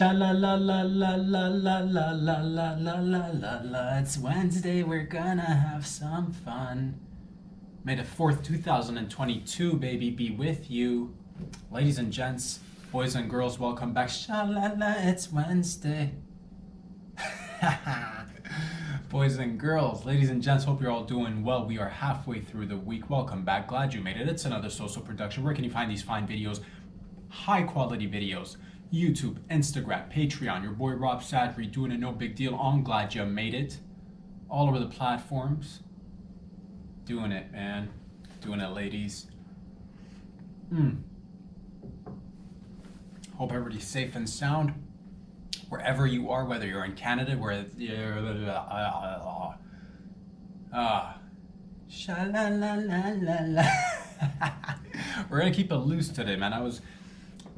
Sha la la la la la la la la la la la la la. It's Wednesday, we're gonna have some fun. May the 4th, 2022, baby, be with you. Ladies and gents, boys and girls, welcome back. Sha la la, it's Wednesday. Boys and girls, ladies and gents, hope you're all doing well. We are halfway through the week. Welcome back. Glad you made it. It's another social production. Where can you find these fine videos? High quality videos. YouTube, Instagram, Patreon. Your boy Rob Sadri doing a no big deal on Glad You Made It. All over the platforms. Doing it, man. Doing it, ladies. Hope everybody's safe and sound. Wherever you are, whether you're in Canada, where we're gonna keep it loose today, man. I was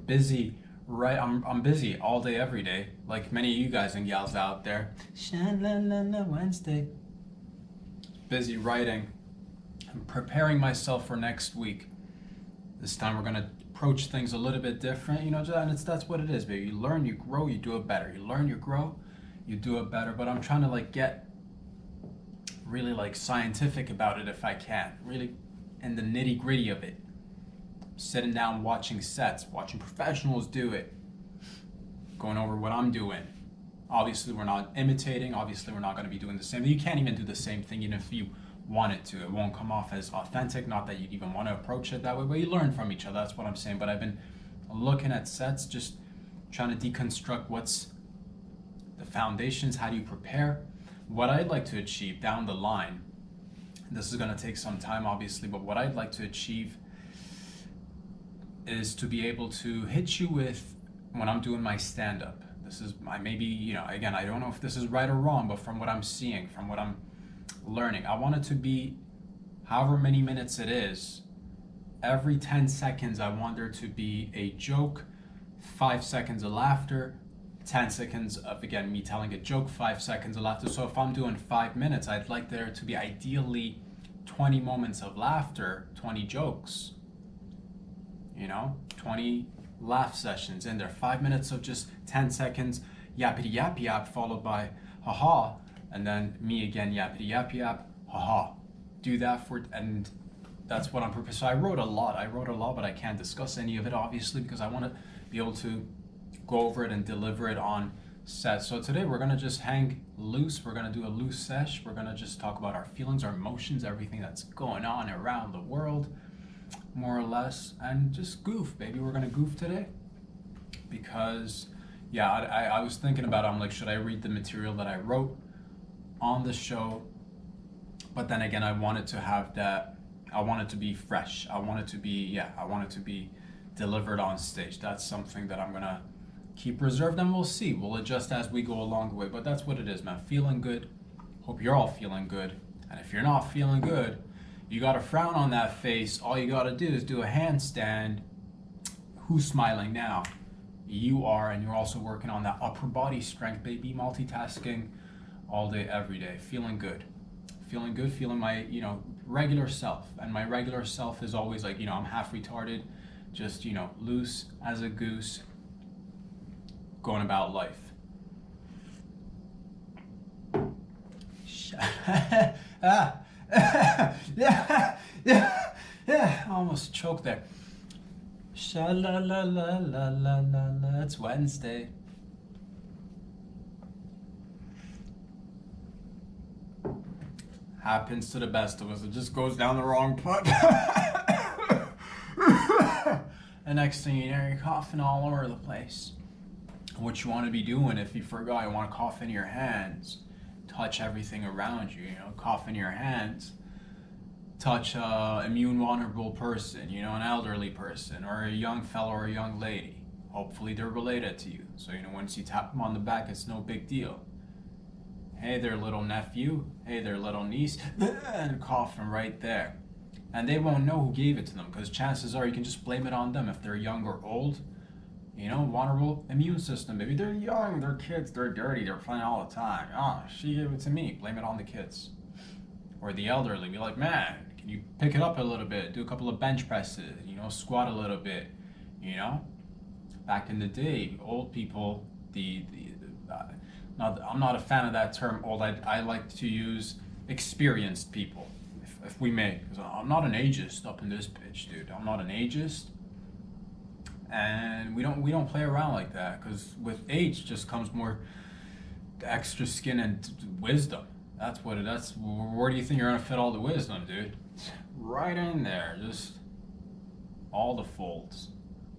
busy, right? I'm busy all day, every day, like many of you guys and gals out there. Wednesday. Busy writing. I'm preparing myself for next week. This time we're gonna approach things a little bit different, and that's what it is, baby. You learn, you grow, you do it better. You learn, you grow, you do it better. But I'm trying to get really scientific about it if I can, really in the nitty gritty of it. Sitting down, watching sets, watching professionals do it, going over what I'm doing. Obviously, we're not imitating. Obviously, we're not going to be doing the same. You can't even do the same thing, even if you wanted to. It won't come off as authentic. Not that you'd even want to approach it that way, but you learn from each other. That's what I'm saying. But I've been looking at sets, just trying to deconstruct what's the foundations. How do you prepare? What I'd like to achieve down the line. This is going to take some time, obviously, but what I'd like to achieve is to be able to hit you with, when I'm doing my stand-up. This is, I maybe, again, I don't know if this is right or wrong, but from what I'm seeing, from what I'm learning, I want it to be however many minutes it is. Every 10 seconds, I want there to be a joke, 5 seconds of laughter, 10 seconds of, again, me telling a joke, 5 seconds of laughter. So if I'm doing 5 minutes, I'd like there to be ideally 20 moments of laughter, 20 jokes. 20 laugh sessions in there. 5 minutes of just 10 seconds yappity yap yap, followed by haha, and then me again yappity yap yap, haha. Do that and that's what I'm purpose. So I wrote a lot, but I can't discuss any of it, obviously, because I want to be able to go over it and deliver it on set. So today we're gonna just hang loose. We're gonna do a loose sesh. We're gonna just talk about our feelings, our emotions, everything that's going on around the world, more or less, and just goof, baby. We're gonna goof today because, yeah, I was thinking about it. I'm like, should I read the material that I wrote on the show? But then again, I wanted to have that. I want it to be fresh. I want it to be, I want it to be delivered on stage. That's something that I'm gonna keep reserved, and we'll see. We'll adjust as we go along the way. But that's what it is, man. Feeling good. Hope you're all feeling good. And if you're not feeling good, you got a frown on that face. All you got to do is do a handstand. Who's smiling now? You are, and you're also working on that upper body strength, baby. Multitasking all day, every day. Feeling good. Feeling good, feeling my, regular self. And my regular self is always like, I'm half retarded, just, loose as a goose, going about life. I almost choked there. Sha la la la la la la la. It's Wednesday. Happens to the best of us. It just goes down the wrong put. The next thing you know, you're coughing all over the place. What you want to be doing, if you forgot, you want to cough in your hands. Touch everything around you, cough in your hands. Touch a immune vulnerable person, an elderly person, or a young fellow or a young lady. Hopefully they're related to you. So, once you tap them on the back, it's no big deal. Hey there, little nephew. Hey there, little niece. And coughing right there. And they won't know who gave it to them, because chances are you can just blame it on them if they're young or old. Vulnerable immune system. Maybe they're young, they're kids, they're dirty, they're playing all the time. Oh, she gave it to me. Blame it on the kids. Or the elderly. Be like, man, can you pick it up a little bit? Do a couple of bench presses, squat a little bit, Back in the day, old people I'm not a fan of that term old. I like to use experienced people, if we may, because I'm not an ageist up in this pitch, dude. I'm not an ageist, and we don't play around like that, because with age just comes more extra skin and wisdom. That's where do you think you're gonna fit all the wisdom, dude? Right in there, just all the folds.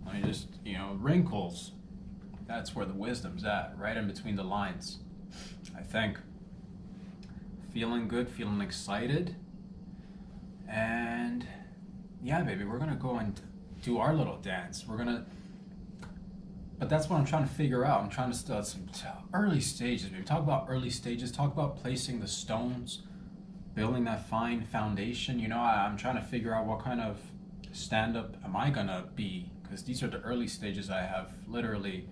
I mean, just, wrinkles. That's where the wisdom's at, right in between the lines, I think. Feeling good, feeling excited. And yeah, baby, we're gonna go and do our little dance. But that's what I'm trying to figure out. I'm trying to start some early stages, baby. Talk about early stages, talk about placing the stones, building that fine foundation. I'm trying to figure out what kind of stand-up am I gonna be, because these are the early stages. I have literally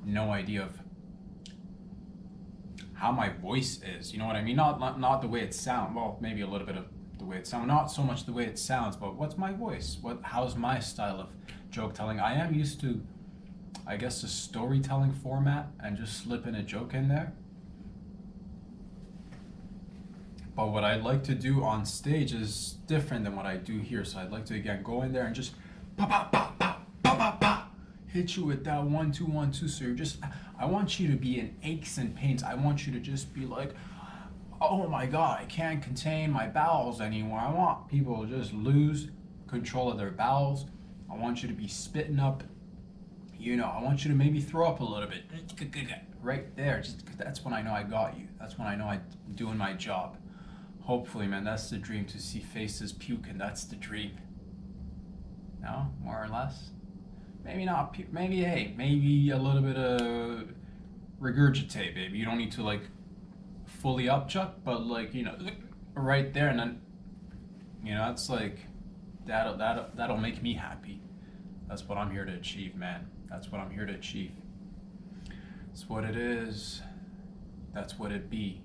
no idea of how my voice is. You know what I mean? Not the way it sounds. Well, maybe a little bit of the way it sounds. Not so much the way it sounds, but what's my voice? How's my style of joke telling? I am used to, I guess, a storytelling format and just slipping a joke in there. But what I like to do on stage is different than what I do here. So I'd like to, again, go in there and just pop, pop, pop, pop, pop, pop, pop, hit you with that 1 2 1 2. So I want you to be in aches and pains. I want you to just be like, oh my God, I can't contain my bowels anymore. I want people to just lose control of their bowels. I want you to be spitting up. I want you to maybe throw up a little bit. Right there. That's when I know I got you. That's when I know I'm doing my job. Hopefully, man, that's the dream, to see faces puking. That's the dream. No? More or less? Maybe not. Maybe a little bit of regurgitate, baby. You don't need to, fully upchuck, but, right there, and then, it's that'll make me happy. That's what I'm here to achieve, man. That's what I'm here to achieve. It's what it is. That's what it be.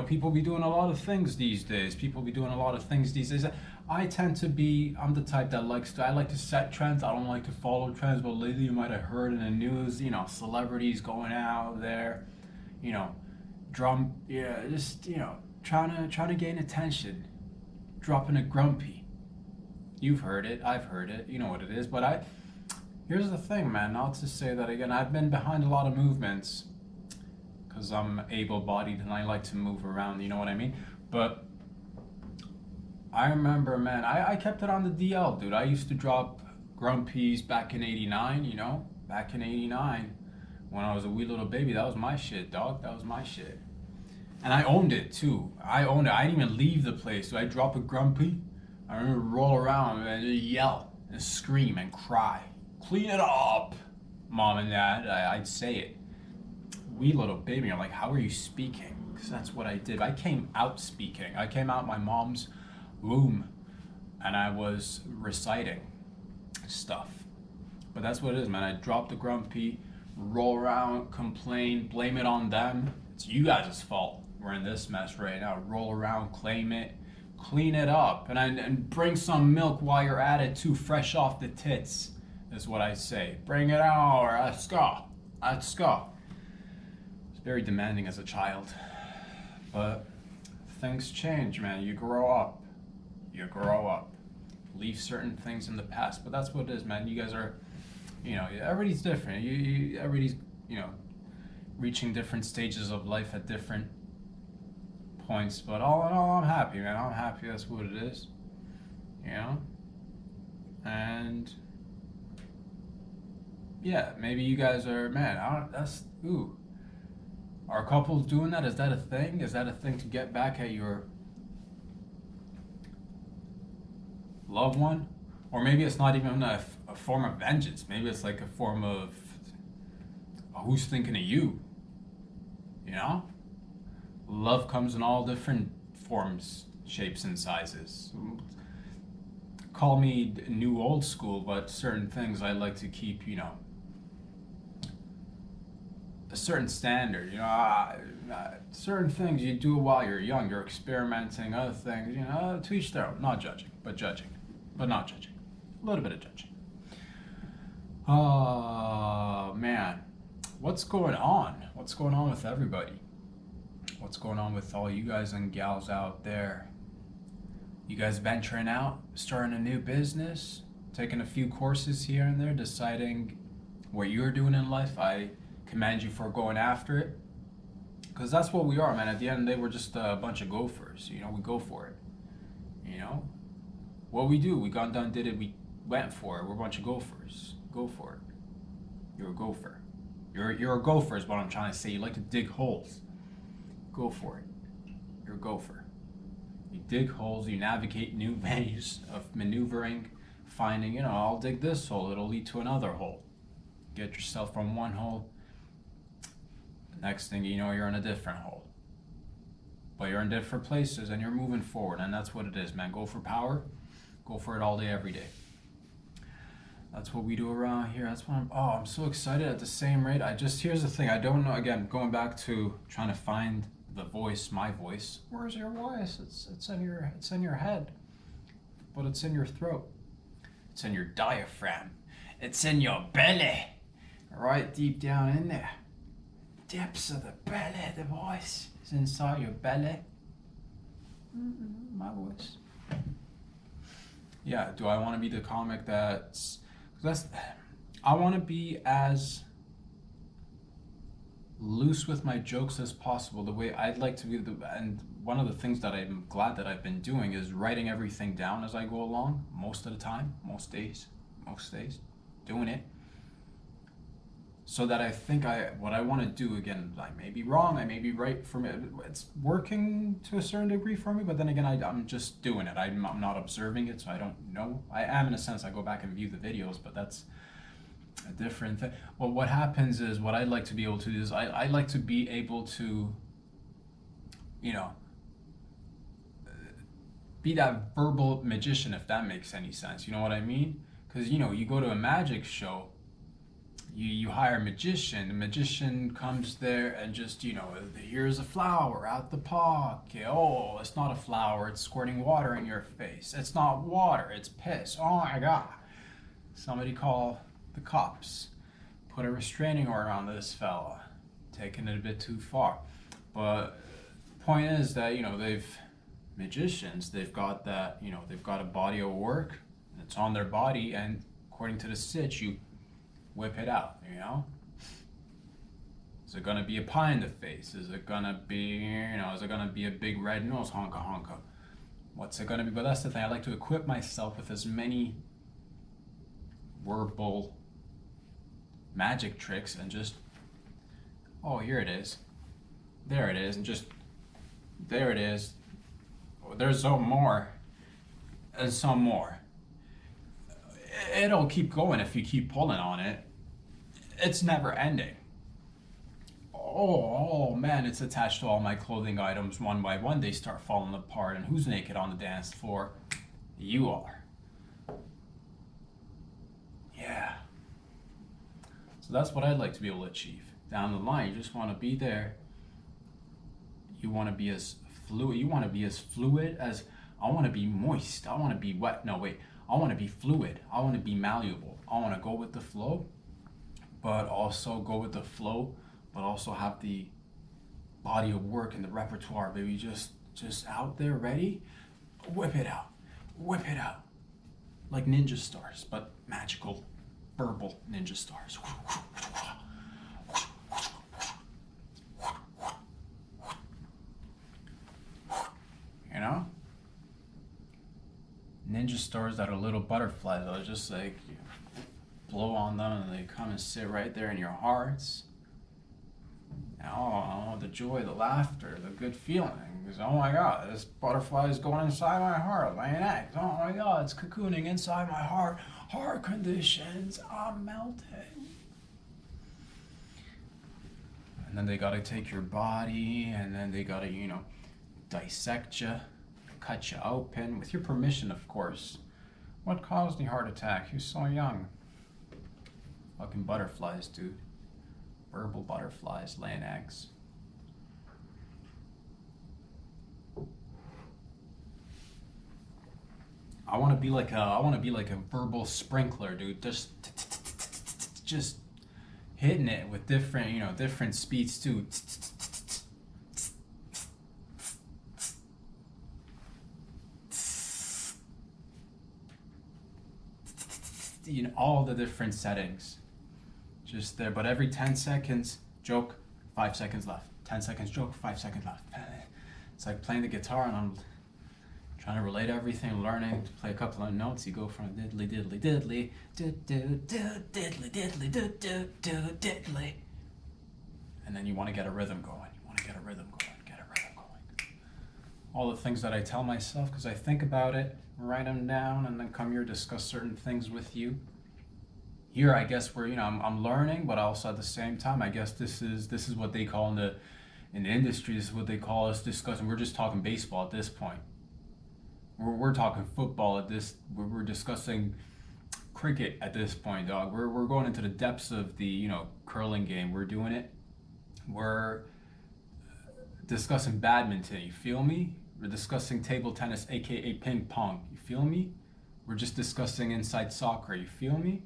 People be doing a lot of things these days. I'm the type that I like to set trends. I don't like to follow trends, but lately you might have heard in the news, celebrities going out there, trying to gain attention, dropping a grumpy. You've heard it, I've heard it, you know what it is, but here's the thing, man, not to say that again, I've been behind a lot of movements, because I'm able-bodied and I like to move around, you know what I mean? But I remember, man, I kept it on the DL, dude. I used to drop grumpies back in 89, back in 89, when I was a wee little baby. That was my shit, dog. That was my shit. And I owned it, too. I owned it. I didn't even leave the place. So I'd drop a grumpy, I remember roll around and yell and scream and cry. Clean it up, Mom and Dad. I'd say it. Wee little baby, I'm like, how are you speaking? Because that's what I did. I came out speaking. I came out my mom's womb and I was reciting stuff. But that's what it is, man. I drop the grumpy, roll around, complain, blame it on them. It's you guys' fault. We're in this mess right now. Roll around, claim it, clean it up, and bring some milk while you're at it too, fresh off the tits, is what I say. Bring it out, or let's go. Let's go. Very demanding as a child, but things change, man. You grow up, leave certain things in the past, but that's what it is, man. You guys are, everybody's different. Everybody's, reaching different stages of life at different points, but all in all, I'm happy, man. I'm happy. That's what it is, and yeah, maybe you guys are, man, are couples doing that? Is that a thing? Is that a thing to get back at your loved one? Or maybe it's not even a form of vengeance. Maybe it's like a form of who's thinking of you? Love comes in all different forms, shapes, and sizes. Call me new old school, but certain things I like to keep, a certain standard, certain things you do while you're young, you're experimenting, other things, to each their own. Not judging, but not judging. A little bit of judging. Oh, man. What's going on? What's going on with everybody? What's going on with all you guys and gals out there? You guys venturing out, starting a new business, taking a few courses here and there, deciding what you're doing in life? I commend you for going after it. Because that's what we are, man. At the end of the day, we're just a bunch of gophers. You know, we go for it. You know? What we do, we got done, did it, we went for it. We're a bunch of gophers. Go for it. You're a gopher. You're a gopher is what I'm trying to say. You like to dig holes. Go for it. You're a gopher. You dig holes, you navigate new ways of maneuvering, finding, I'll dig this hole, it'll lead to another hole. Get yourself from one hole, next thing you know, you're in a different hole. But you're in different places and you're moving forward, and that's what it is, man. Go for power. Go for it all day, every day. That's what we do around here. That's what I'm so excited at the same rate. Here's the thing, I don't know, again, going back to trying to find the voice, my voice. Where's your voice? It's in your head, but it's in your throat. It's in your diaphragm. It's in your belly, right deep down in there. Depths of the belly, the voice is inside your belly. My voice. Yeah, do I want to be the comic I want to be as loose with my jokes as possible, the way I'd like to be. And one of the things that I'm glad that I've been doing is writing everything down as I go along, most of the time, most days, doing it. So that I think what I want to do, again, I may be wrong, I may be right for me. It's working to a certain degree for me, but then again, I'm just doing it. I'm not observing it, so I don't know. I am, in a sense. I go back and view the videos, but that's a different thing. Well, what happens is, what I'd like to be able to do is, I'd like to be able to, be that verbal magician, if that makes any sense. You know what I mean? Because, you go to a magic show, you hire a magician. The magician comes there and just, here's a flower out the pocket. Oh, it's not a flower, it's squirting water in your face. It's not water, it's piss. Oh my God. Somebody call the cops. Put a restraining order on this fella. Taking it a bit too far. But the point is that, they've got that, they've got a body of work. It's on their body, and according to the stitch, you whip it out, Is it gonna be a pie in the face? Is it gonna be, is it gonna be a big red nose, honka honka? What's it gonna be? But that's the thing, I like to equip myself with as many verbal magic tricks and just, oh, here it is. There it is, and just, there it is. Oh, there's some more, and some more. It'll keep going if you keep pulling on it. It's never ending. Oh man, it's attached to all my clothing items one by one. They start falling apart, and who's naked on the dance floor? You are. Yeah. So that's what I'd like to be able to achieve. Down the line, you just want to be there. You want to be as fluid. You want to be as fluid as, I want to be moist. I want to be wet. No, wait. I want to be fluid. I want to be malleable. I want to go with the flow, but also have the body of work and the repertoire, baby. Just out there, ready? Whip it out. Whip it out. Like ninja stars, but magical, verbal ninja stars. Ninja stars that are little butterflies. I was just like, you blow on them and they come and sit right there in your hearts. Oh, the joy, the laughter, the good feelings. Oh my God, this butterfly is going inside my heart, laying eggs. Oh my God, it's cocooning inside my heart. Heart conditions, I'm melting. And then they gotta take your body, and then they gotta, dissect you. Cut you open, with your permission, of course. What caused the heart attack? You're so young. Fucking butterflies, dude. Verbal butterflies laying eggs. I want to be like a verbal sprinkler, dude. Just hitting it with different, different speeds too. All the different settings just there, but every 10 seconds joke, 5 seconds left, 10 seconds joke, 5 seconds left. It's like playing the guitar, and I'm trying to relate everything, learning to play a couple of notes. You go from diddly diddly diddly do do do diddly diddly do do do diddly, and then you want to get a rhythm going. Get a rhythm going. All the things that I tell myself, because I think about it, write them down, and then come here discuss certain things with you. Here, I guess we're I'm learning, but also at the same time, I guess this is what they call in the industry. This is what they call us discussing. We're just talking baseball at this point. We're talking football at this. We're discussing cricket at this point, dog. We're going into the depths of the curling game. We're doing it. We're discussing badminton. You feel me? We're discussing table tennis, aka ping pong. You feel me? We're just discussing inside soccer. You feel me?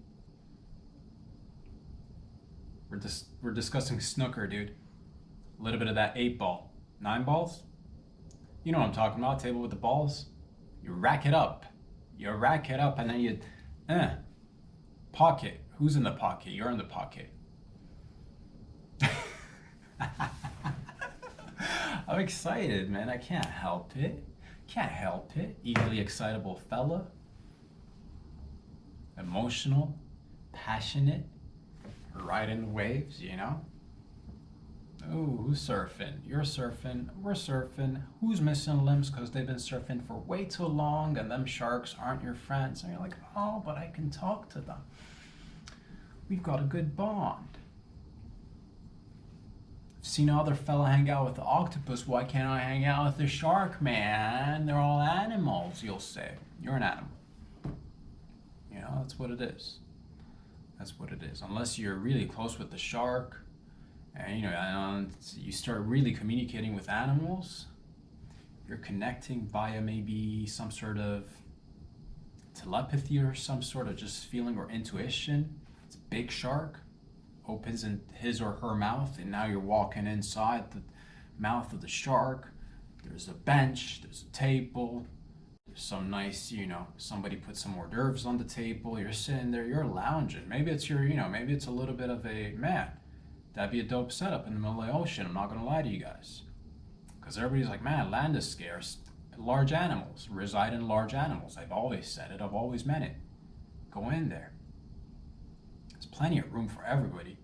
We're discussing snooker, dude. A little bit of that 8 ball, 9 balls. You know what I'm talking about? Table with the balls. You rack it up, and then you pocket. Who's in the pocket? You're in the pocket. I'm excited, man. I can't help it. Eagerly excitable fella. Emotional, passionate, riding the waves, Ooh, who's surfing? You're surfing, we're surfing. Who's missing limbs because they've been surfing for way too long, and them sharks aren't your friends? And you're like, oh, but I can talk to them. We've got a good bond. I've seen other fella hang out with the octopus. Why can't I hang out with the shark, man? They're all animals, you'll say. You're an animal. That's what it is. That's what it is. Unless you're really close with the shark, and you start really communicating with animals, you're connecting via maybe some sort of telepathy or some sort of just feeling or intuition. It's a big shark, opens in his or her mouth, and now you're walking inside the mouth of the shark. There's a bench, there's a table, there's some nice, somebody put some hors d'oeuvres on the table. You're sitting there, you're lounging. Maybe it's maybe it's a little bit of a, man, that'd be a dope setup in the middle of the ocean. I'm not gonna lie to you guys, because everybody's like, man, land is scarce. Large animals reside in large animals. I've always said it. I've always meant it. Go in there. There's plenty of room for everybody.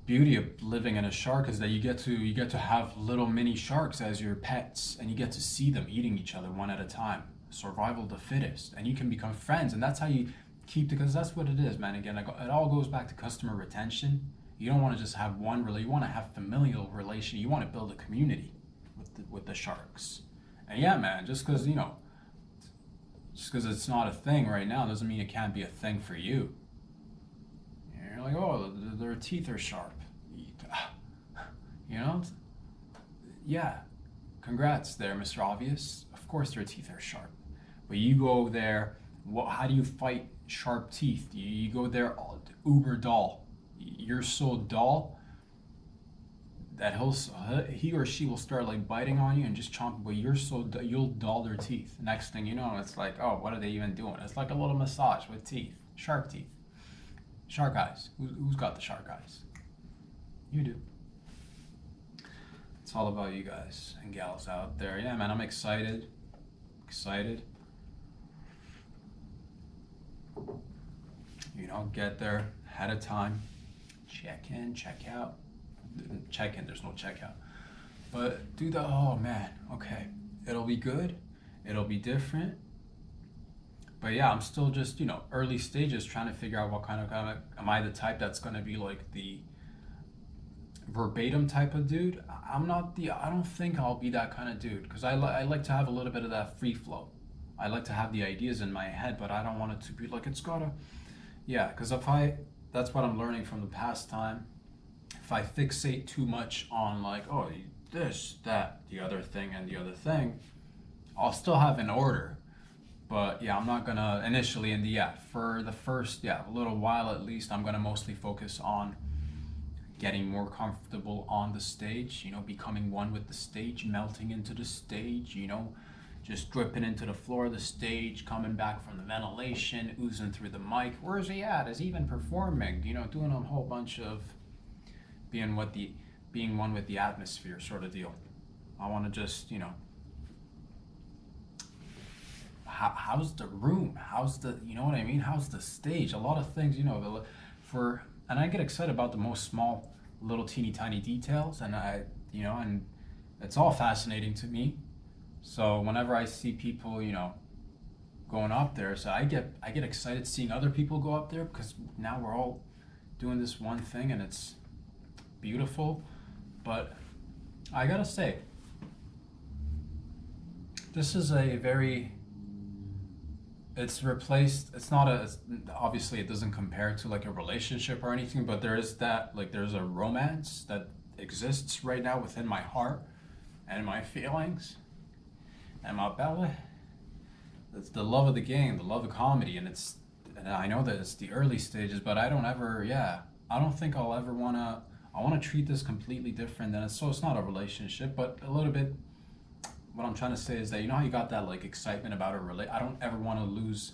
Beauty of living in a shark is that you get to have little mini sharks as your pets, and you get to see them eating each other one at a time. Survival of the fittest, and you can become friends, and that's how you keep, because that's what it is, man. Again, it all goes back to customer retention. You don't want to just have one you want to have familial relation. You want to build a community with the sharks. And yeah, man, just because it's not a thing right now doesn't mean it can't be a thing for you. You're like, oh, their teeth are sharp. Yeah, congrats there, Mr. Obvious. Of course their teeth are sharp. But you go there, how do you fight sharp teeth? You go there uber dull. You're so dull that he or she will start like biting on you and just chomping, but you'll dull their teeth. Next thing you know, it's like, oh, what are they even doing? It's like a little massage with teeth, shark teeth, shark eyes. Who's got the shark eyes? You do. It's all about you guys and gals out there. Yeah, man, I'm excited. Get there ahead of time. Check in, check out. Check in, there's no checkout. But do the, oh man, okay. It'll be good. It'll be different. But yeah, I'm still just, early stages trying to figure out what kind of, am I the type that's going to be like the verbatim type of dude? I don't think I'll be that kind of dude, because I like to have a little bit of that free flow. I like to have the ideas in my head, but I don't want it to be like, it's gotta, yeah, because that's what I'm learning from the past time. If I fixate too much on like, oh, this, that, the other thing, and the other thing, I'll still have an order. But yeah, I'm not gonna initially for the first, a little while at least, I'm gonna mostly focus on getting more comfortable on the stage, you know, becoming one with the stage, melting into the stage, you know, just dripping into the floor of the stage, coming back from the ventilation, oozing through the mic. Where is he at? Is he even performing? You know, doing a whole bunch of being one with the atmosphere sort of deal. I want to just, you know, how's the room? How's the, you know what I mean? How's the stage? A lot of things, you know, and I get excited about the most small, little teeny tiny details, and and it's all fascinating to me. So whenever I see people, you know, going up there, so I get excited seeing other people go up there, because now we're all doing this one thing and it's beautiful. But I gotta say, this is a very, it's not obviously it doesn't compare to like a relationship or anything, but there's a romance that exists right now within my heart and my feelings and my belly. It's the love of the game, the love of comedy, and I know that it's the early stages, but I don't think I'll ever I wanna treat this completely different than it's not a relationship, but a little bit. What I'm trying to say is that, you know how you got that like excitement about I don't ever want to lose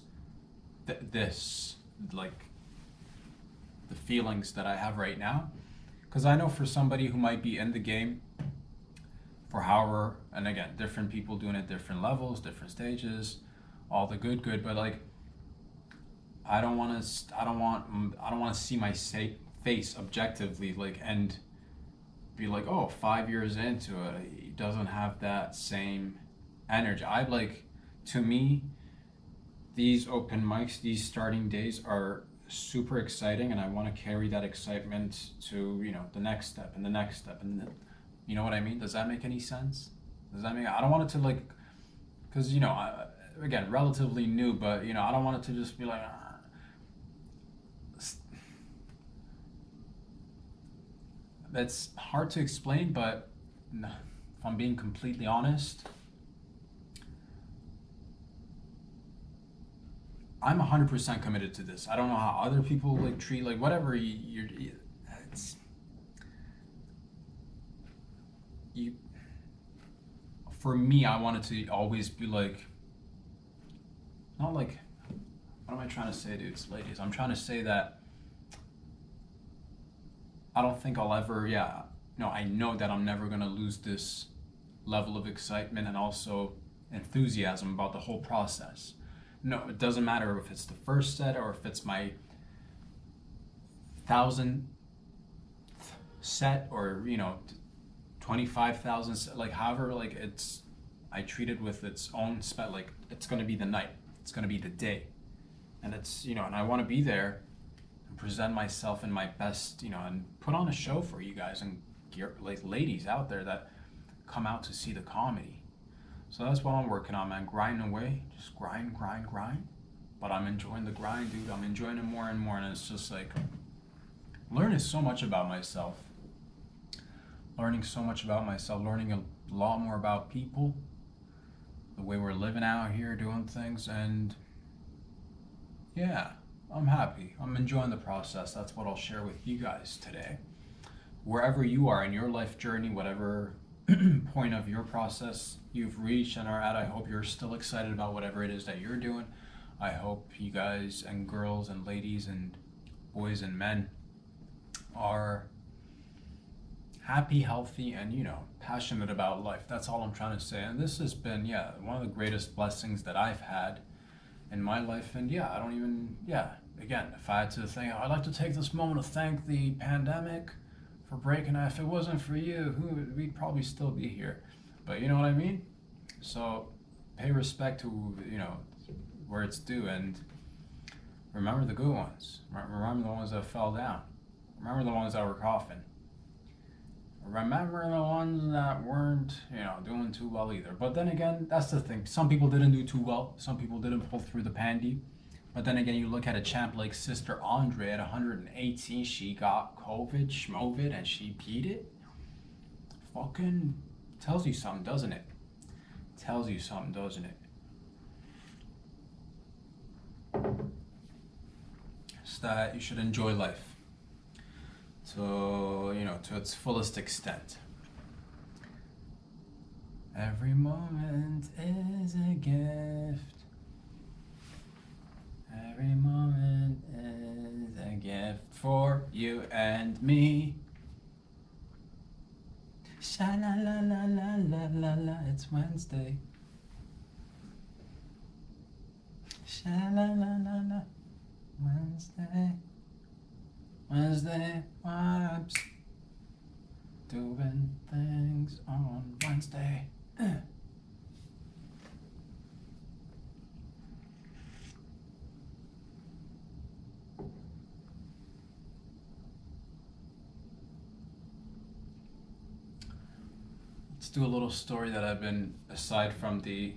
this, like the feelings that I have right now, because I know for somebody who might be in the game for however, and again, different people doing it different levels, different stages, all the good, but like I don't want to see my face objectively, like, and be like, oh, 5 years into it, he doesn't have that same energy. To me, these open mics, these starting days are super exciting, and I want to carry that excitement to, you know, the next step and the next step, and you know what I mean? Does that make any sense? I don't want it to like, because, you know, again, relatively new, but, you know, I don't want it to just be like, that's hard to explain, but if I'm being completely honest, I'm 100% committed to this. I don't know how other people like treat, like, whatever for me, I want it to always be like, not like, what am I trying to say, dudes, ladies? I'm trying to say that I don't think I'll ever, I know that I'm never gonna lose this level of excitement and also enthusiasm about the whole process. No, it doesn't matter if it's the first set or if it's my 1,000th set, or, you know, 25,000 set, like, however, like, I treat it with its own like, it's gonna be the night, it's gonna be the day, and it's, you know, and I want to be there and present myself in my best, you know, and put on a show for you guys and like ladies out there that come out to see the comedy. So that's what I'm working on, man. Grinding away, just grind. But I'm enjoying the grind, dude. I'm enjoying it more and more, and it's just like learning so much about myself. Learning a lot more about people, the way we're living out here, doing things, and yeah, I'm happy. I'm enjoying the process. That's what I'll share with you guys today. Wherever you are in your life journey, whatever point of your process you've reached and are at, I hope you're still excited about whatever it is that you're doing. I hope you guys and girls and ladies and boys and men are happy, healthy, and, you know, passionate about life. That's all I'm trying to say. And this has been, one of the greatest blessings that I've had in my life. And again, if I had to think, I'd like to take this moment to thank the pandemic for breaking it. If it wasn't for you, we'd probably still be here. But you know what I mean? So pay respect to, you know, where it's due, and remember the good ones. Remember the ones that fell down. Remember the ones that were coughing. Remember the ones that weren't, you know, doing too well either. But then again, that's the thing. Some people didn't do too well. Some people didn't pull through the pandy. But then again, you look at a champ like Sister Andre at 118, she got COVID, schmovid, and she beat it. Fucking tells you something, doesn't it? It's that you should enjoy life. to its fullest extent. Every moment is a gift. Every moment is a gift for you and me. Sha la la la la la la la, it's Wednesday. Sha la la la la, Wednesday. Wednesday vibes. Doing things on Wednesday. Let's do a little story that I've been, aside from the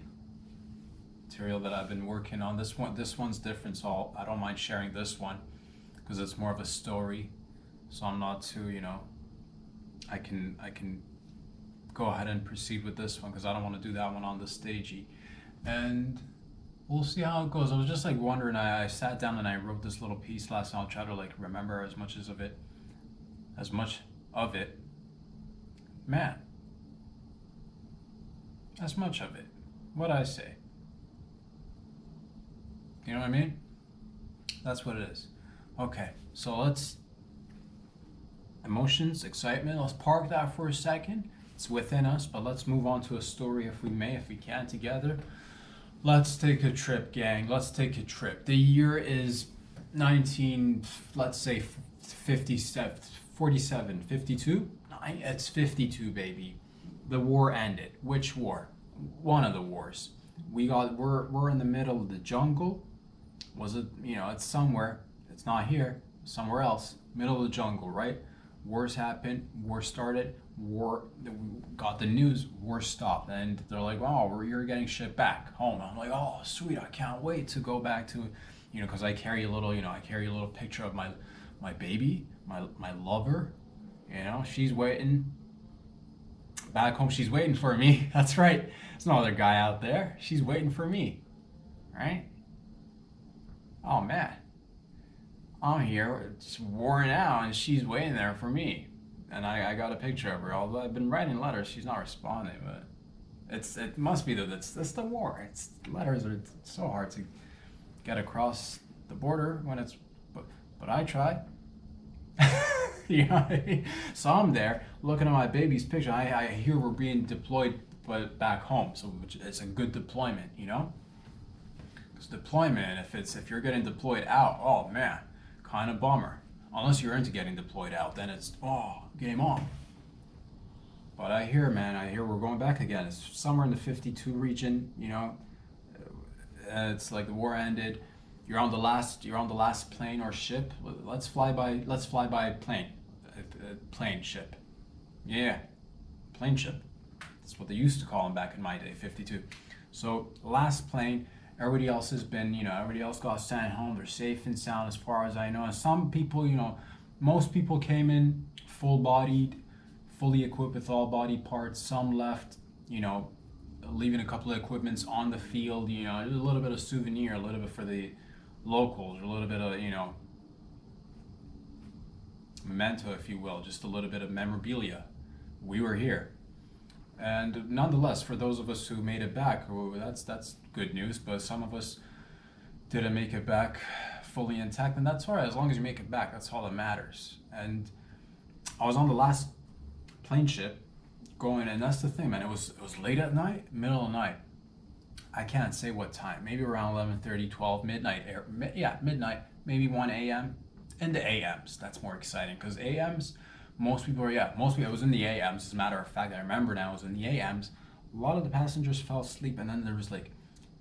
material that I've been working on. This one's different, so I don't mind sharing this one because it's more of a story. So I'm not too, I can go ahead and proceed with this one because I don't want to do that one on the stagey. And we'll see how it goes. I was just like wondering, I sat down and I wrote this little piece last night. I'll try to like remember as much of it. Man. As much of it. What'd I say? You know what I mean? That's what it is. Okay, so let's, emotions, excitement, let's park that for a second. It's within us, but let's move on to a story if we can together. Let's take a trip, gang. Let's take a trip. The year is 47, 52? It's 52, baby. The war ended. Which war? One of the wars. We're in the middle of the jungle. Was it, it's somewhere. It's not here, somewhere else. Middle of the jungle, right? Wars happened, war started, got the news, war stopped. And they're like, oh, you're getting shipped back home. I'm like, oh, sweet, I can't wait to go back to, because I carry a little picture of my baby, my lover. She's waiting back home. She's waiting for me. That's right. There's no other guy out there. She's waiting for me, right? Oh, man. I'm here, it's worn out, and she's waiting there for me. And I got a picture of her. Although I've been writing letters, she's not responding. But it must be that it's the war. Letters are so hard to get across the border when it's. But I try. You know what I mean? So I'm there looking at my baby's picture. I hear we're being deployed, but back home. So it's a good deployment, Because deployment, if you're getting deployed out, oh man. Kind of bummer. Unless you're into getting deployed out, then it's, game on. But I hear we're going back again. It's somewhere in the 52 region, It's like the war ended. You're on the last plane or ship. Let's fly by plane. Plane ship. Yeah. Plane ship. That's what they used to call them back in my day, 52. So last plane. Everybody else has been, everybody else got sent home. They're safe and sound as far as I know. And some people, most people came in full-bodied, fully equipped with all body parts. Some left, leaving a couple of equipments on the field, a little bit of souvenir, a little bit for the locals, a little bit of, memento, if you will, just a little bit of memorabilia. We were here. And nonetheless, for those of us who made it back, that's good news. But some of us didn't make it back fully intact, and that's all right. As long as you make it back, that's all that matters. And I was on the last plane ship going, and that's the thing, man. It was late at night, middle of the night. I can't say what time. Maybe around 11:30, 12, midnight. Midnight. Maybe 1 a.m. In the a.m.s. That's more exciting because a.m.s. Most people, it was in the AMs. As a matter of fact, I remember now, it was in the AMs. A lot of the passengers fell asleep, and then there was like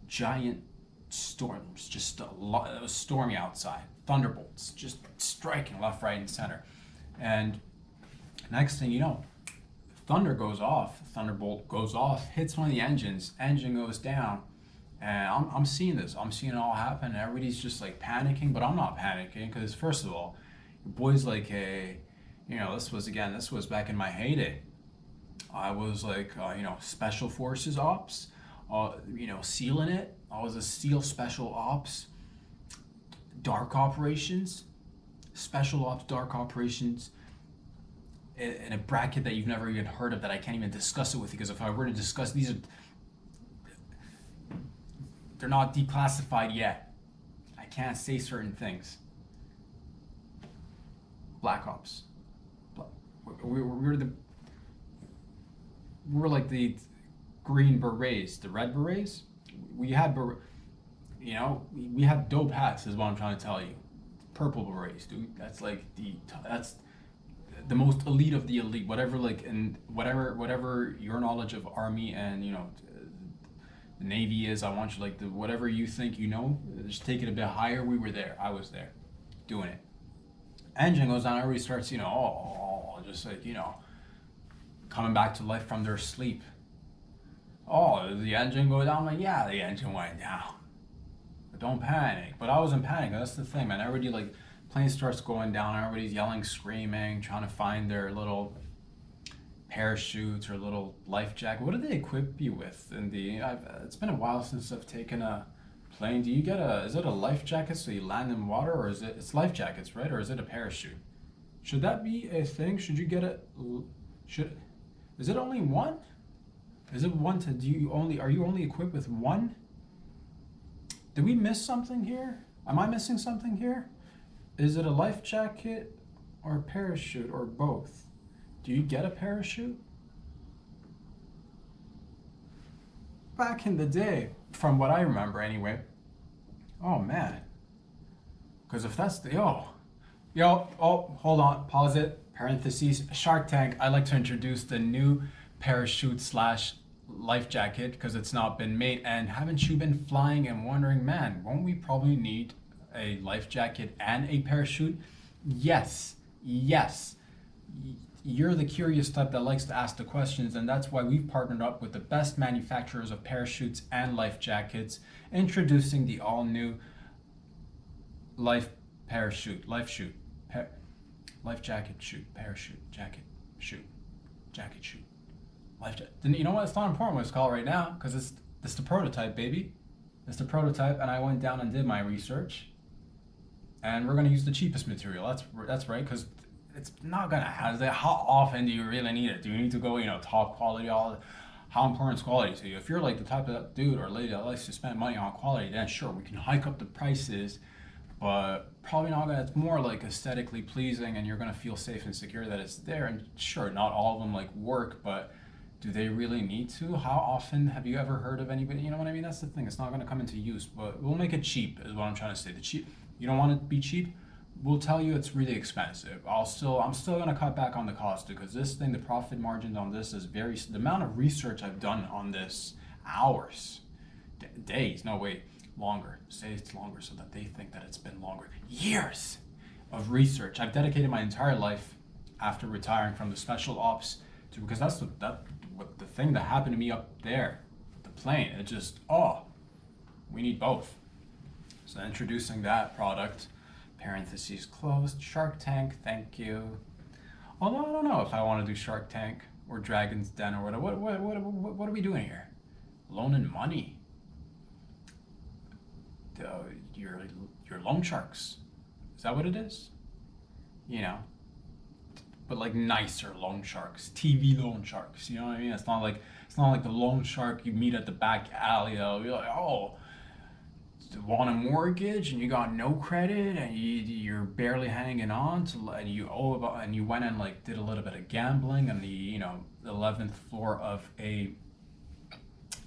giant storms. Just a lot. It was stormy outside. Thunderbolts just striking left, right, and center. And next thing you know, thunder goes off. Thunderbolt goes off, hits one of the engines. Engine goes down, and I'm seeing this. I'm seeing it all happen. Everybody's just like panicking, but I'm not panicking because first of all, your boy's like a. This was back in my heyday. I was like, special forces ops, SEALing it. I was a SEAL special ops, dark operations, special ops, dark operations, in a bracket that you've never even heard of that I can't even discuss it with you, because if I were to discuss these, they're not declassified yet. I can't say certain things. Black Ops. We're like the green berets, the red berets. We had we had dope hats, is what I'm trying to tell you. Purple berets, dude. That's like that's the most elite of the elite. Whatever, like, and whatever your knowledge of army and the Navy is, I want you, like, whatever you think just take it a bit higher. We were there. I was there, doing it. Engine goes down. Everybody starts, just like coming back to life from their sleep. Oh, the engine go down? I'm like, yeah, the engine went down. But don't panic. But I wasn't panicking. That's the thing, man. Everybody, like, plane starts going down. Everybody's yelling, screaming, trying to find their little parachutes or little life jacket. What do they equip you with? It's been a while since I've taken a plane. Do you get is it a life jacket so you land in water, or it's life jackets, right? Or is it a parachute? Should that be a thing? Should you get is it only one? Is it one are you only equipped with one? Did we miss something here? Am I missing something here? Is it a life jacket or a parachute or both? Do you get a parachute? Back in the day, from what I remember anyway. Oh man. Because if that's hold on, pause it, parentheses, Shark Tank, I'd like to introduce the new parachute / life jacket, because it's not been made. And haven't you been flying and wondering, man, won't we probably need a life jacket and a parachute? Yes. You're the curious type that likes to ask the questions, and that's why we've partnered up with the best manufacturers of parachutes and life jackets, introducing the all-new life jacket shoot, parachute, jacket, shoot, life jacket. You know what? It's not important what it's called right now, because it's the prototype, baby. It's the prototype, and I went down and did my research, and we're going to use the cheapest material. That's right, because it's not gonna have that. How often do you really need it? Do you need to go, top quality? How important is quality to you? If you're like the type of dude or lady that likes to spend money on quality, then sure, we can hike up the prices, but probably not gonna. It's more like aesthetically pleasing, and you're gonna feel safe and secure that it's there. And sure, not all of them like work, but do they really need to? How often have you ever heard of anybody? You know what I mean? That's the thing. It's not gonna come into use, but we'll make it cheap, is what I'm trying to say. You don't want it to be cheap. We'll tell you it's really expensive. I'm still gonna cut back on the cost, because this thing, the profit margins on this is the amount of research I've done on this, hours, days, no wait, longer. Say it's longer so that they think that it's been longer. Years of research. I've dedicated my entire life after retiring from the special ops because that's the thing that happened to me up there, the plane. It just, we need both. So introducing that product. Parentheses closed. Shark Tank, thank you. Although I don't know if I want to do Shark Tank or Dragon's Den or whatever. What are we doing here? Loaning money. Your loan sharks. Is that what it is? But like nicer loan sharks, TV loan sharks. You know what I mean? It's not like the loan shark you meet at the back alley. You're like, want a mortgage and you got no credit and you're barely hanging on to, and you went and like did a little bit of gambling on the 11th floor of a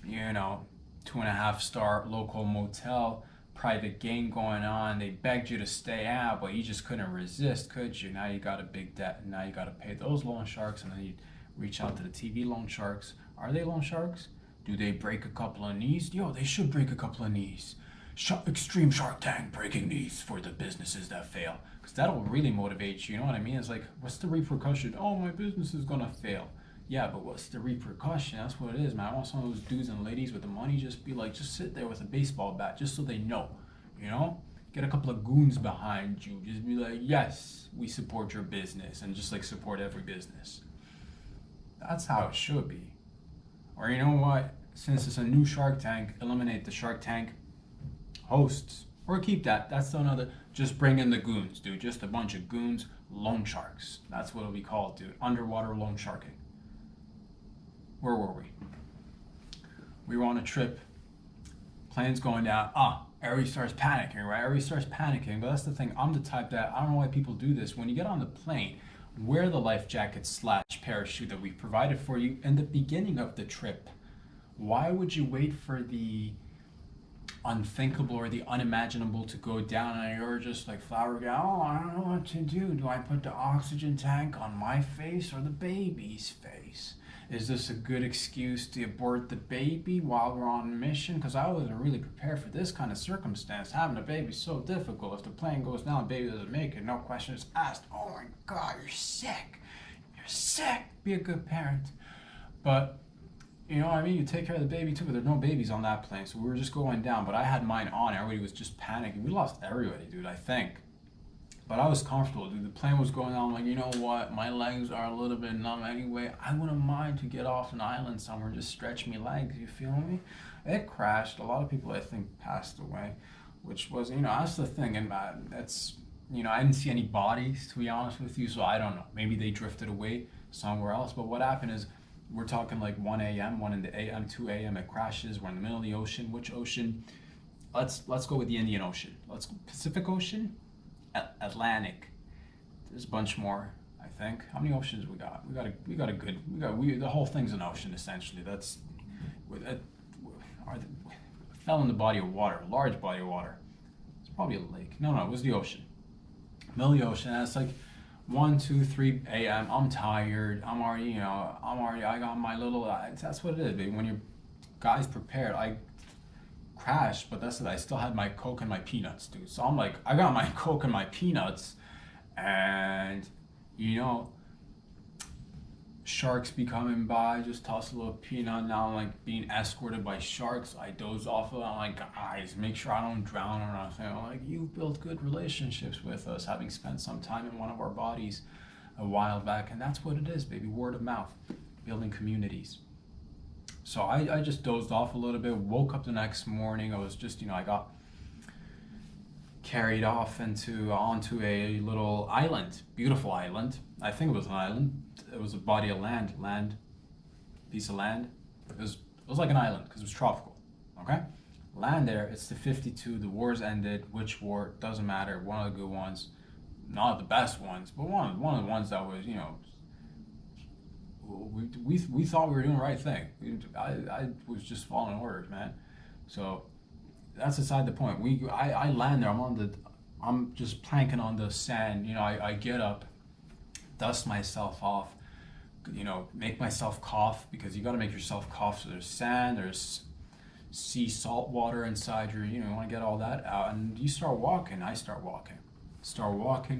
2.5-star local motel, private game going on. They begged you to stay out, but you just couldn't resist, could you? Now you got a big debt, and now you got to pay those loan sharks, and then you reach out to the TV loan sharks. Are they loan sharks? Do they break a couple of knees? They should break a couple of knees. Extreme Shark Tank, breaking knees for the businesses that fail, because that'll really motivate you. You know what I mean? It's like, what's the repercussion? Oh, my business is gonna fail. Yeah, but what's the repercussion? That's what it is, man. I want some of those dudes and ladies with the money just sit there with a baseball bat, just so they know. Get a couple of goons behind you. Just be like, yes, we support your business, and just like support every business. That's how it should be. Or you know what? Since it's a new Shark Tank, eliminate the Shark Tank hosts. Or keep that. That's another. Just bring in the goons, dude. Just a bunch of goons. Loan sharks. That's what it'll be called, dude. Underwater loan sharking. Where were we? We were on a trip. Plane's going down. Everybody starts panicking, right? Everybody starts panicking. But that's the thing. I'm the type that I don't know why people do this. When you get on the plane, wear the life jacket / parachute that we provided for you in the beginning of the trip. Why would you wait for the unthinkable or the unimaginable to go down and you're just like flabbergasted? Oh, I don't know what to do. Do I put the oxygen tank on my face or the baby's face? Is this a good excuse to abort the baby while we're on mission? Because I wasn't really prepared for this kind of circumstance. Having a baby is so difficult. If the plane goes down, the baby doesn't make it, no questions asked. Oh my God, you're sick. You're sick. Be a good parent. But you know what I mean? You take care of the baby too, but there's no babies on that plane. So we were just going down, but I had mine on. Everybody was just panicking. We lost everybody, dude, I think. But I was comfortable, dude. The plane was going on. I'm like, you know what? My legs are a little bit numb anyway. I wouldn't mind to get off an island somewhere, just stretch me legs. You feel me? It crashed. A lot of people, I think, passed away, which was, that's the thing. And that's, I didn't see any bodies, to be honest with you. So I don't know. Maybe they drifted away somewhere else. But what happened is, we're talking like 1 a.m., 1 in the a.m., 2 a.m. It crashes. We're in the middle of the ocean. Which ocean? Let's go with the Indian Ocean. Let's go Pacific Ocean, Atlantic. There's a bunch more, I think. How many oceans we got? The whole thing's an ocean essentially. Fell in the body of water, a large body of water. It's probably a lake. No, it was the ocean. Middle of the ocean. And it's like 1, 2, 3 a.m. I'm tired. I got my little. That's what it is, baby. When your guy's prepared, I crashed, but that's it. I still had my Coke and my peanuts, dude. So I'm like, I got my Coke and my peanuts, and sharks be coming by. Just toss a little peanut. Now I'm like being escorted by sharks. I doze off of it. I'm like, guys, make sure I don't drown or nothing. I'm like, you've built good relationships with us, having spent some time in one of our bodies a while back, and that's what it is, baby. Word of mouth, building communities. So I just dozed off a little bit. Woke up the next morning. I was just, I got carried off onto a little island, beautiful island. I think it was an island. It was a body of land, piece of land. It was like an island because it was tropical. Okay, land there. It's the 52. The wars ended. Which war? Doesn't matter. One of the good ones, not the best ones, but one of the ones that was, we thought we were doing the right thing. I was just following orders, man. So that's beside the point. I land there. I'm just planking on the sand. I get up, dust myself off, make myself cough, because you got to make yourself cough. So there's sand, there's sea salt water inside your, you want to get all that out, and you start walking. I start walking,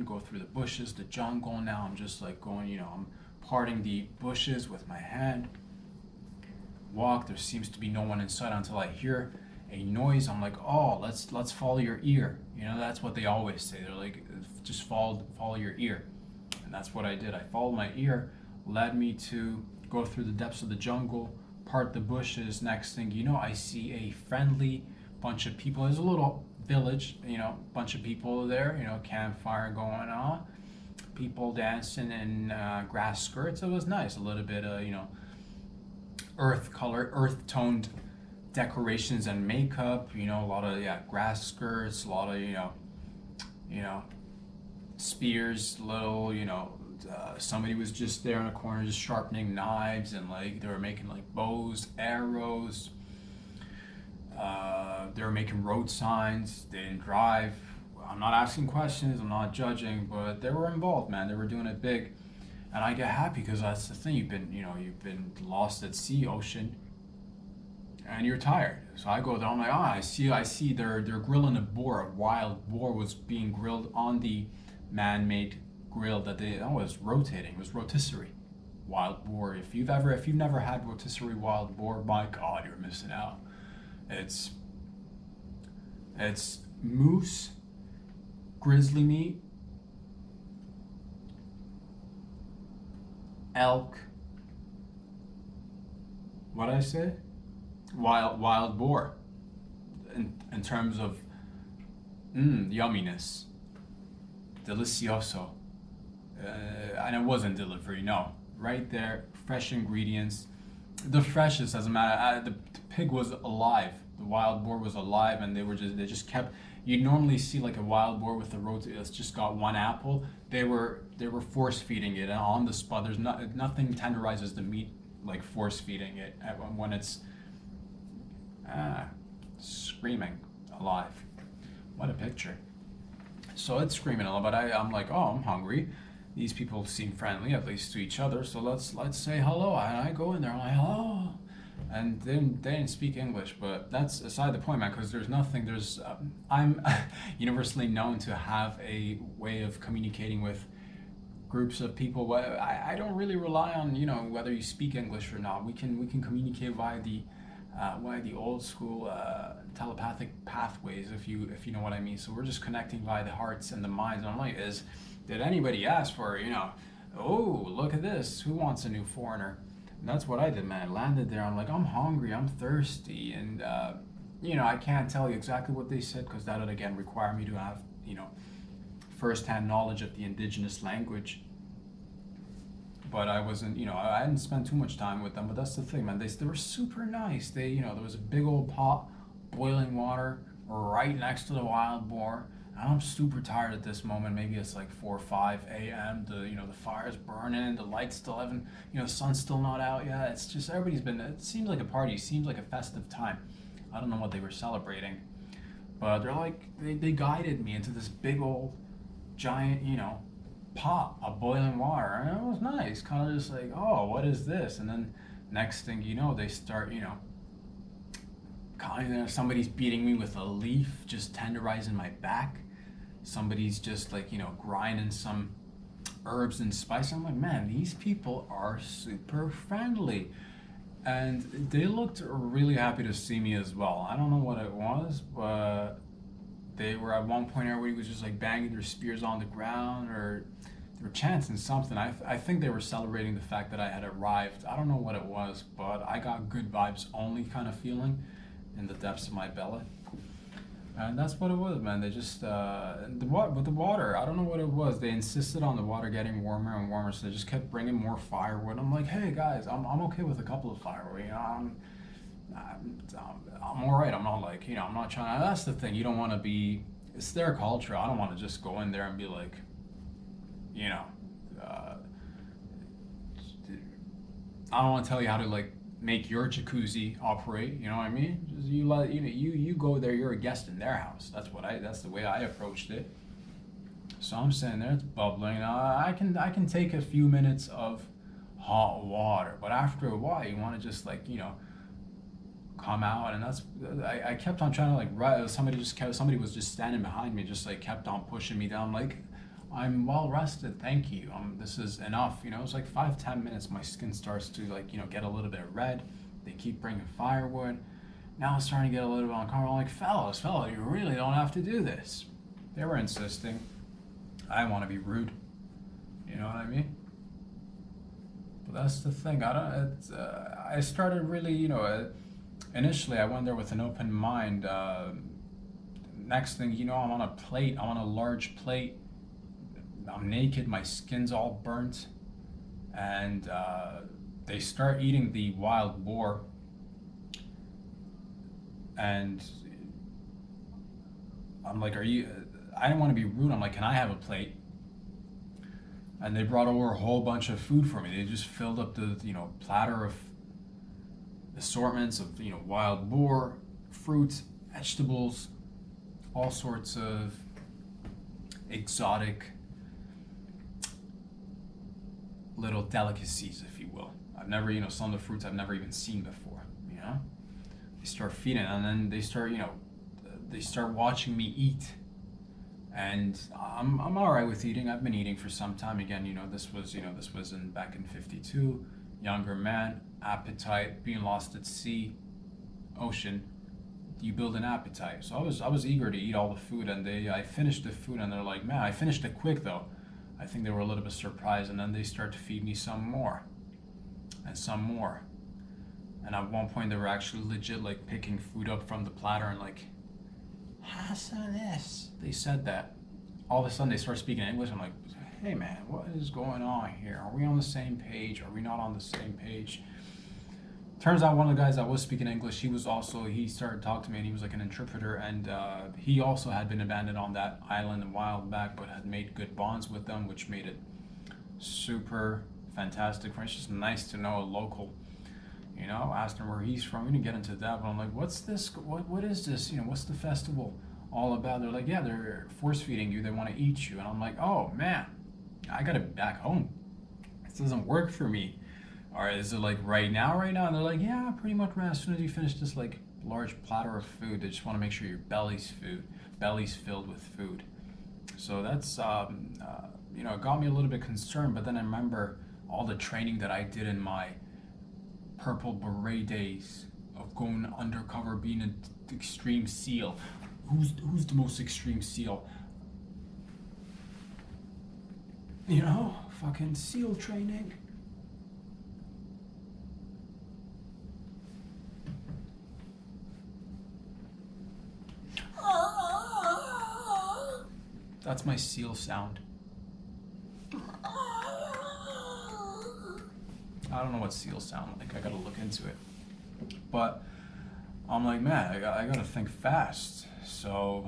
go through the bushes, the jungle. Now I'm just like going, I'm parting the bushes with my hand. Walk. There seems to be no one inside until I hear a noise. I'm like, oh, let's follow your ear. That's what they always say. They're like, just follow your ear. And that's what I did. I followed my ear, led me to go through the depths of the jungle, part the bushes. Next thing you know, I see a friendly bunch of people. There's a little village, bunch of people there, campfire going on, people dancing in grass skirts. It was nice. A little bit of, earth toned decorations and makeup, a lot of grass skirts, a lot of spears, little somebody was just there in a corner just sharpening knives, and like they were making like bows, arrows, they were making road signs. They didn't drive. I'm not asking questions, I'm not judging, but they were involved, man. They were doing it big, and I get happy because that's the thing. You've been lost at sea, ocean, and you're tired. So I go there. I'm like, I see. They're grilling a boar. A wild boar was being grilled on the man-made grill that was rotating. It was rotisserie. Wild boar. If you've never had rotisserie wild boar, my God, you're missing out. It's moose, grizzly meat, elk. What did I say? Wild boar. In terms of Yumminess. Delicioso. And it wasn't delivery, no. Right there, fresh ingredients. The freshest, as a matter. The pig was alive. The wild boar was alive, and they just kept. You'd normally see like a wild boar with the roti that's just got one apple. They were force feeding it on the spot. There's nothing tenderizes the meat like force feeding it when it's screaming alive. What a picture. So it's screaming a little, but I'm like, oh, I'm hungry. These people seem friendly, at least to each other. So let's say hello. And I go in there, I'm like, hello, and then they didn't speak English. But that's aside the point, man. Because there's nothing. I'm universally known to have a way of communicating with groups of people. I don't really rely on whether you speak English or not. We can communicate via the old school telepathic pathways, if you know what I mean. So we're just connecting via the hearts and the minds. And I'm like, did anybody ask for oh, look at this, who wants a new foreigner? And that's what I did, man. I landed there, I'm like, I'm hungry, I'm thirsty, and I can't tell you exactly what they said, because that would again require me to have first-hand knowledge of the indigenous language. But I wasn't, I hadn't spent too much time with them. But that's the thing, man. They were super nice. There was a big old pot, boiling water, right next to the wild boar. And I'm super tired at this moment. Maybe it's like 4 or 5 a.m. The fire's burning, the lights still haven't, the sun's still not out yet. It's just it seems like a party, seems like a festive time. I don't know what they were celebrating, but they're like, they guided me into this big old, giant, pot of boiling water, and it was nice. Kind of just like, oh, what is this? And then next thing you know, they start, somebody's beating me with a leaf, just tenderizing my back. Somebody's just like, grinding some herbs and spice. I'm like, man, these people are super friendly. And they looked really happy to see me as well. I don't know what it was, but they were at one point, everybody was just like banging their spears on the ground, or they were chanting something. I think they were celebrating the fact that I had arrived. I don't know what it was, but I got good vibes only kind of feeling in the depths of my belly. And that's what it was, man. They just, with the water, I don't know what it was. They insisted on the water getting warmer and warmer, so they just kept bringing more firewood. I'm like, hey guys, I'm okay with a couple of firewood. I'm all right. I'm not like, I'm not trying. That's the thing. You don't want to be. It's their culture. I don't want to just go in there and be like, I don't want to tell you how to like make your jacuzzi operate. You know what I mean? Just you go there. You're a guest in their house. That's the way I approached it. So I'm sitting there. It's bubbling. I can take a few minutes of hot water, but after a while, you want to just like come out. And that's I kept on trying to like somebody was just standing behind me, just like kept on pushing me down. Like, I'm well rested, thank you. This is enough. It's like 5-10 minutes. My skin starts to like get a little bit red. They keep bringing firewood. Now it's starting to get a little bit uncomfortable. I'm like, fellas, you really don't have to do this. They were insisting. I want to be rude. You know what I mean? But that's the thing. I started really, initially I went there with an open mind. Next thing you know, I'm on a plate. I'm on a large plate. I'm naked. My skin's all burnt. And they start eating the wild boar. And I'm like, I didn't want to be rude. I'm like, can I have a plate? And they brought over a whole bunch of food for me. They just filled up the, platter of assortments of, wild boar, fruits, vegetables, all sorts of exotic little delicacies, if you will. I've never, some of the fruits I've never even seen before, They start feeding, and then they start watching me eat. And I'm all right with eating. I've been eating for some time. Again, this was back in '52. Younger man, appetite, being lost at sea, ocean. You build an appetite. So I was eager to eat all the food, and I finished the food, and they're like, man, I finished it quick though. I think they were a little bit surprised, and then they start to feed me some more, and some more. And at one point, they were actually legit like picking food up from the platter and like Hassanis. They said that. All of a sudden they start speaking English. I'm like, hey man, what is going on here? Are we on the same page? Are we not on the same page? Turns out one of the guys that was speaking English, he started talking to me and he was like an interpreter, and he also had been abandoned on that island a while back, but had made good bonds with them, which made it super fantastic. It's just nice to know a local. You know, asked him where he's from. We didn't get into that, but I'm like, what's this? What is this? You know, what's the festival all about? They're like, yeah, they're force feeding you. They want to eat you. And I'm like, oh man, I gotta be back home. This doesn't work for me. Or is it like right now? And they're like, yeah, pretty much right as soon as you finish this like large platter of food, they just want to make sure your belly's filled with food. So that's you know, it got me a little bit concerned. But then I remember all the training that I did in my purple beret days of going undercover, being an extreme SEAL. Who's the most extreme SEAL? You know, fucking SEAL training. That's my SEAL sound. I don't know what SEALs sound like. I gotta look into it. But I'm like, man, I gotta think fast. So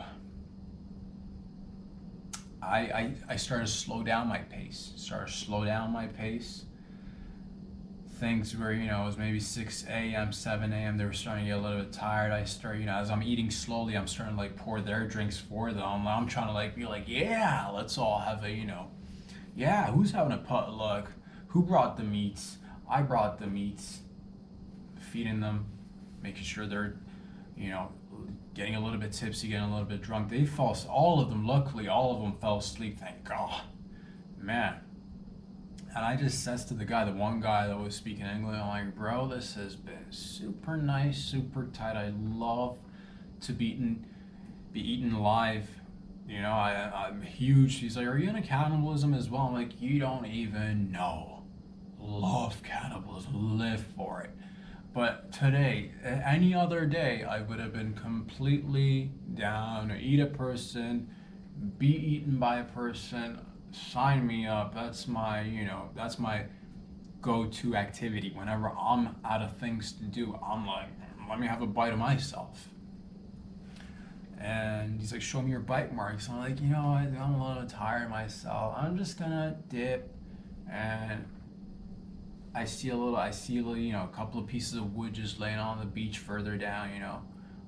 I started to slow down my pace. Things were, you know, it was maybe 6 a.m., 7 a.m. They were starting to get a little bit tired. I started, you know, as I'm eating slowly, I'm starting to like pour their drinks for them. I'm trying to like be like, yeah, let's all have a, you know, yeah, who's having a potluck? Who brought the meats? I brought the meats. Feeding them, making sure they're, you know, getting a little bit tipsy, getting a little bit drunk. Luckily, all of them fell asleep, thank God. Man. And I just says to the one guy that was speaking English, I'm like, bro, this has been super nice, super tight. I love to be eaten live. You know, I'm huge. He's like, are you into cannibalism as well? I'm like, you don't even know. Love cannibalism, live for it. But today, any other day, I would have been completely down to eat a person, be eaten by a person. Sign me up. That's my, you know, that's my go-to activity. Whenever I'm out of things to do, I'm like, let me have a bite of myself. And he's like, show me your bite marks. I'm like, you know, I'm a little tired myself. I'm just gonna dip, and I see a little, you know, a couple of pieces of wood just laying on the beach further down. You know,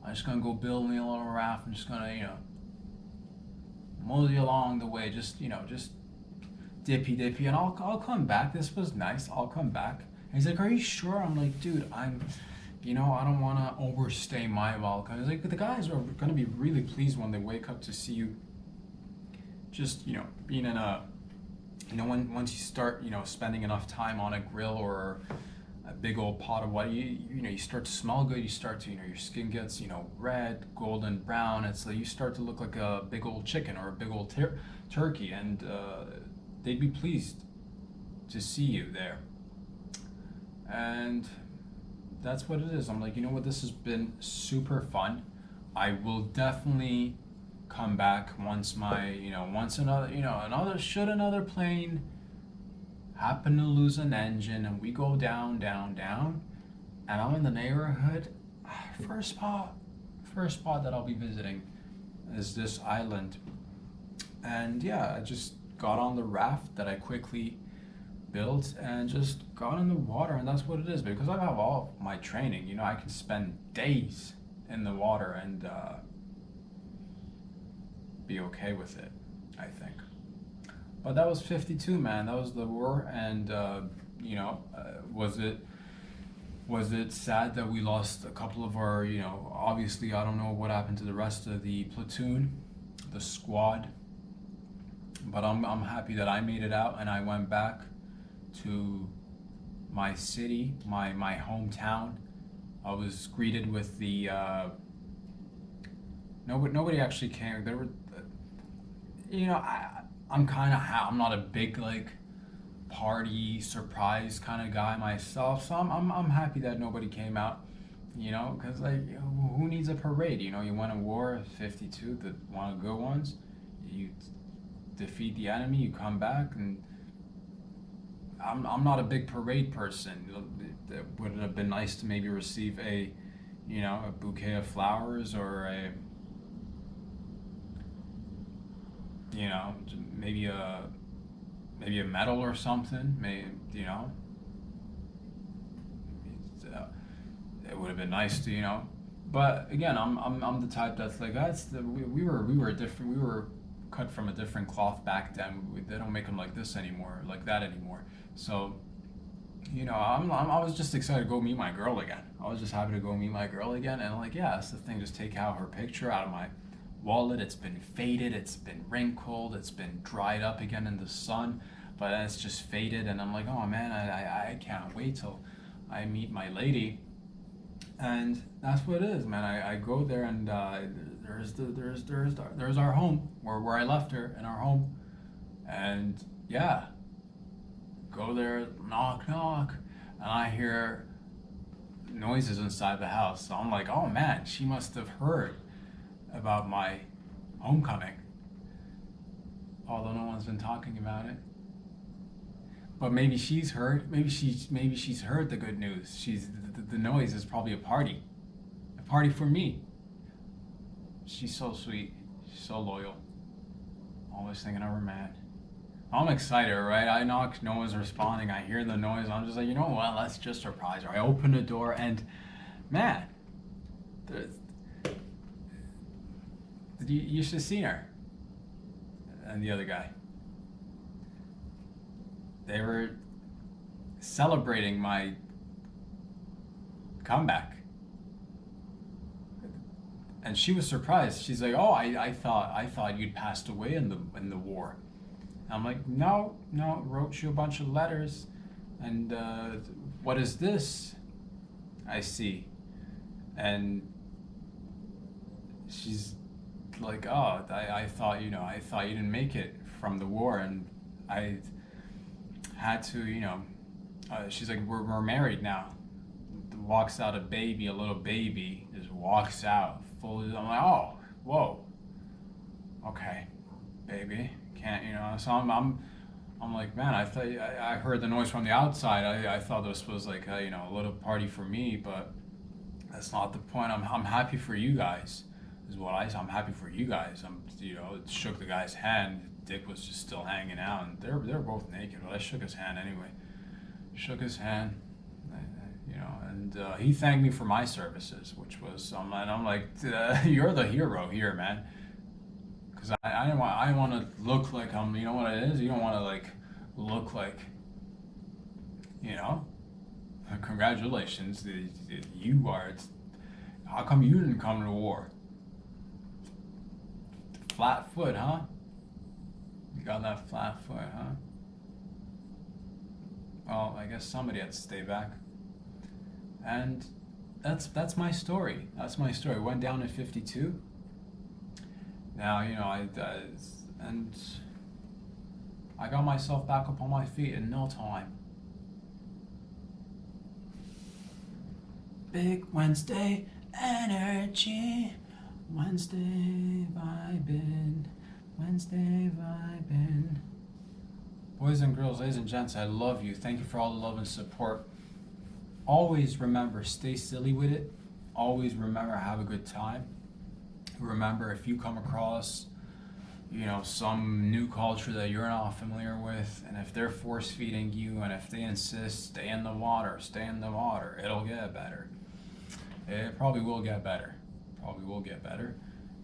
I'm just gonna go build me a little raft. I'm just gonna, you know, mosey along the way, just, you know, just dippy, and I'll come back. This was nice. I'll come back. And he's like, are you sure? I'm like, dude, you know, I don't want to overstay my welcome. He's like, the guys are gonna be really pleased when they wake up to see you. Just, you know, being in a, you know, once you start, you know, spending enough time on a grill or a big old pot of what you know, you start to smell good. You start to, you know, your skin gets, you know, red, golden brown. It's like you start to look like a big old chicken or a big old turkey, and they'd be pleased to see you there. And that's what it is. I'm like, you know what, this has been super fun. I will definitely come back once another plane happen to lose an engine and we go down, and I'm in the neighborhood, first spot that I'll be visiting is this island. And yeah, I just got on the raft that I quickly built and just got in the water, and that's what it is. Because I have all my training, you know, I can spend days in the water and be okay with it, I think. But that was 52, man. That was the war. And you know, was it sad that we lost a couple of our, you know, obviously I don't know what happened to the rest of the platoon, the squad, but I'm happy that I made it out and I went back to my city, my hometown. I was greeted with the nobody actually came. There were, you know, I'm not a big like party surprise kind of guy myself, so I'm happy that nobody came out. You know, because like, who needs a parade? You know, you went to war, 52, the one of the good ones. You defeat the enemy, you come back, and I'm not a big parade person. Would it have been nice to maybe receive a, you know, a bouquet of flowers, or a, you know, maybe a medal or something? Maybe, you know, it would have been nice to, you know. But again, I'm the type that's like, we were different. We were cut from a different cloth back then. They don't make them like this anymore, like that anymore. So, you know, I was just excited to go meet my girl again. I was just happy to go meet my girl again, and like, yeah, that's the thing. Just take out her picture out of my wallet. It's been faded, it's been wrinkled, it's been dried up again in the sun, but it's just faded. And I'm like, oh man, I can't wait till I meet my lady. And that's what it is, man. I go there, and there's our home, where I left her, in our home. And yeah, go there, knock knock, and I hear noises inside the house. So I'm like, oh man, she must have heard about my homecoming, although no one's been talking about it. But maybe she's heard. Maybe she's heard the good news. The noise is probably a party for me. She's so sweet. She's so loyal. Always thinking of her man. I'm excited, right? I knock, no one's responding. I hear the noise. I'm just like, you know what? Let's just surprise her. I open the door, and man, you should have seen her and the other guy. They were celebrating my comeback, and she was surprised. She's like, "Oh, I thought you'd passed away in the war." I'm like, "No, wrote you a bunch of letters, and what is this? I see." And she's like, "Oh, I thought, you know, I thought you didn't make it from the war, and I had to, you know." She's like, we're married now. Walks out a little baby, just walks out fully. I'm like, oh, whoa, okay, baby, can't, you know. So I'm like, man, I heard the noise from the outside. I thought this was like a, you know, a little party for me, but that's not the point. I'm happy for you guys, is what I'm happy for you guys. You know, shook the guy's hand. Dick was just still hanging out, and they're both naked, but I shook his hand anyway. Shook his hand, you know, and he thanked me for my services, which was, and I'm like, you're the hero here, man. Because I want to look like I'm, you know what it is? You don't want to like look like, you know, congratulations, you are. How come you didn't come to war? Flat foot, huh? You got that flat foot, huh? Well, I guess somebody had to stay back. And that's my story. That's my story. Went down in 52. Now, you know, and I got myself back up on my feet in no time. Big Wednesday energy. Wednesday vibin'. Wednesday vibin'. Boys and girls, ladies and gents, I love you. Thank you for all the love and support. Always remember, stay silly with it. Always remember, have a good time. Remember, if you come across, you know, some new culture that you're not familiar with, and if they're force feeding you, and if they insist, stay in the water, it'll get better. It probably will get better.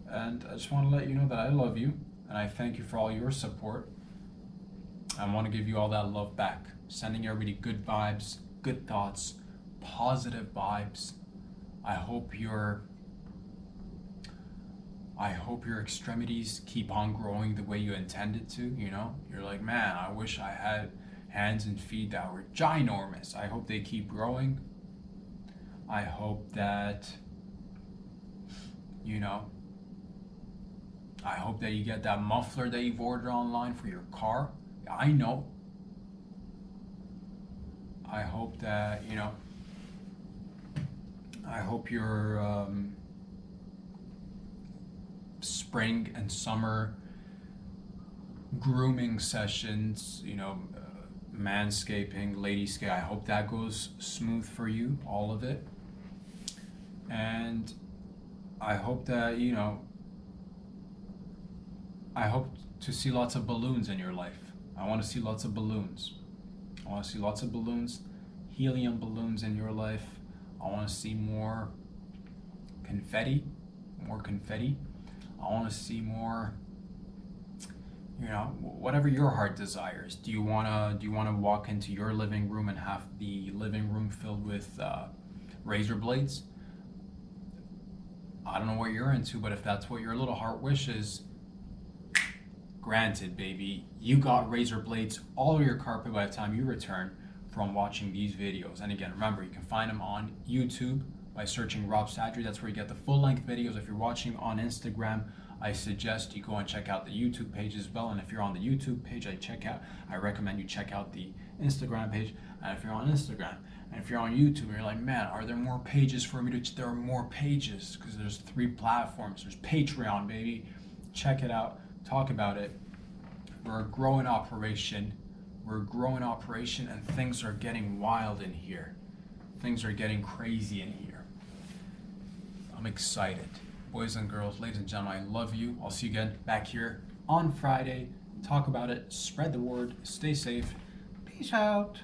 And I just want to let you know that I love you, and I thank you for all your support. I want to give you all that love back. Sending everybody good vibes, good thoughts, positive vibes. I hope your extremities keep on growing the way you intended to, you know? You're like, man, I wish I had hands and feet that were ginormous. I hope they keep growing. I hope that, you know, I hope that you get that muffler that you've ordered online for your car. I know. I hope that, you know, I hope your spring and summer grooming sessions, manscaping, ladyscape, I hope that goes smooth for you, all of it. And I hope that, I hope to see lots of balloons in your life. I want to see lots of balloons. I want to see lots of balloons, helium balloons in your life. I want to see more confetti. I want to see more, whatever your heart desires. Do you wanna walk into your living room and have the living room filled with razor blades? I don't know what you're into, but if that's what your little heart wishes, granted, baby. You got razor blades all over your carpet by the time you return from watching these videos. And again, remember, you can find them on YouTube by searching Rob Sadri. That's where you get the full-length videos. If you're watching on Instagram, I suggest you go and check out the YouTube page as well. And if you're on the YouTube page, I recommend you check out the Instagram page. And if you're on Instagram, and if you're on YouTube, and you're like, man, are there more pages for me to? There are more pages because there's 3 platforms. There's Patreon, baby. Check it out. Talk about it. We're a growing operation. And things are getting wild in here. Things are getting crazy in here. I'm excited. Boys and girls, ladies and gentlemen, I love you. I'll see you again back here on Friday. Talk about it. Spread the word. Stay safe. Peace out.